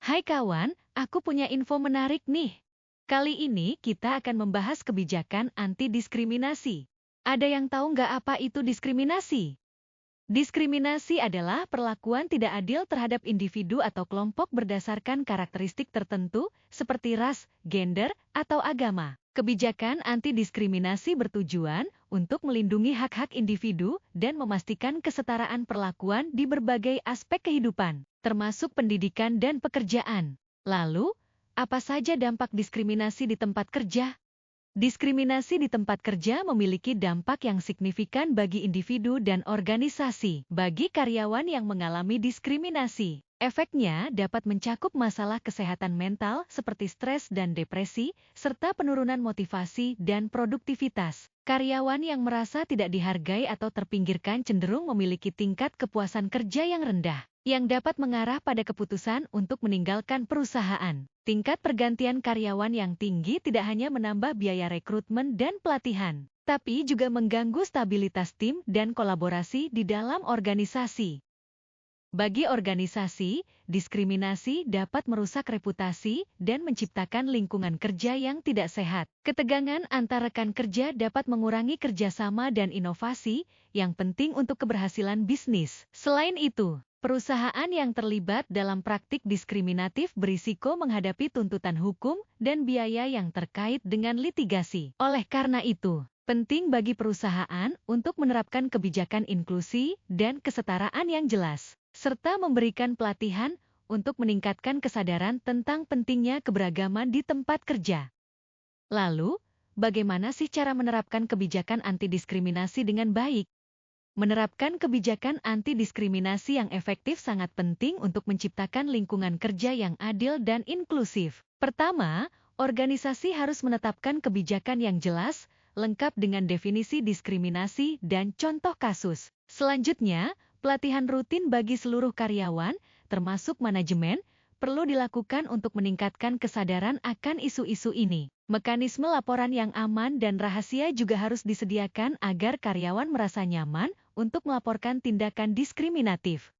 Hai kawan, aku punya info menarik nih. Kali ini kita akan membahas kebijakan anti-diskriminasi. Ada yang tahu nggak apa itu diskriminasi? Diskriminasi adalah perlakuan tidak adil terhadap individu atau kelompok berdasarkan karakteristik tertentu, seperti ras, gender, atau agama. Kebijakan anti-diskriminasi bertujuan untuk melindungi hak-hak individu dan memastikan kesetaraan perlakuan di berbagai aspek kehidupan, termasuk pendidikan dan pekerjaan. Lalu, apa saja dampak diskriminasi di tempat kerja? Diskriminasi di tempat kerja memiliki dampak yang signifikan bagi individu dan organisasi. Bagi karyawan yang mengalami diskriminasi, efeknya dapat mencakup masalah kesehatan mental seperti stres dan depresi, serta penurunan motivasi dan produktivitas. Karyawan yang merasa tidak dihargai atau terpinggirkan cenderung memiliki tingkat kepuasan kerja yang rendah, yang dapat mengarah pada keputusan untuk meninggalkan perusahaan. Tingkat pergantian karyawan yang tinggi tidak hanya menambah biaya rekrutmen dan pelatihan, tapi juga mengganggu stabilitas tim dan kolaborasi di dalam organisasi. Bagi organisasi, diskriminasi dapat merusak reputasi dan menciptakan lingkungan kerja yang tidak sehat. Ketegangan antar rekan kerja dapat mengurangi kerjasama dan inovasi yang penting untuk keberhasilan bisnis. Selain itu, perusahaan yang terlibat dalam praktik diskriminatif berisiko menghadapi tuntutan hukum dan biaya yang terkait dengan litigasi. Oleh karena itu, penting bagi perusahaan untuk menerapkan kebijakan inklusi dan kesetaraan yang jelas, serta memberikan pelatihan untuk meningkatkan kesadaran tentang pentingnya keberagaman di tempat kerja. Lalu, bagaimana sih cara menerapkan kebijakan anti-diskriminasi dengan baik? Menerapkan kebijakan anti-diskriminasi yang efektif sangat penting untuk menciptakan lingkungan kerja yang adil dan inklusif. Pertama, organisasi harus menetapkan kebijakan yang jelas, lengkap dengan definisi diskriminasi dan contoh kasus. Selanjutnya, pelatihan rutin bagi seluruh karyawan, termasuk manajemen, perlu dilakukan untuk meningkatkan kesadaran akan isu-isu ini. Mekanisme laporan yang aman dan rahasia juga harus disediakan agar karyawan merasa nyaman untuk melaporkan tindakan diskriminatif.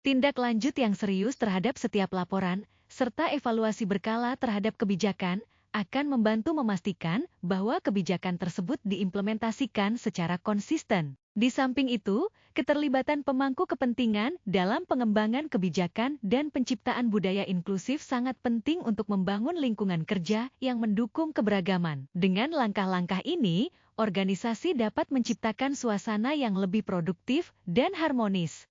Tindak lanjut yang serius terhadap setiap laporan, serta evaluasi berkala terhadap kebijakan, akan membantu memastikan bahwa kebijakan tersebut diimplementasikan secara konsisten. Di samping itu, keterlibatan pemangku kepentingan dalam pengembangan kebijakan dan penciptaan budaya inklusif sangat penting untuk membangun lingkungan kerja yang mendukung keberagaman. Dengan langkah-langkah ini, organisasi dapat menciptakan suasana yang lebih produktif dan harmonis.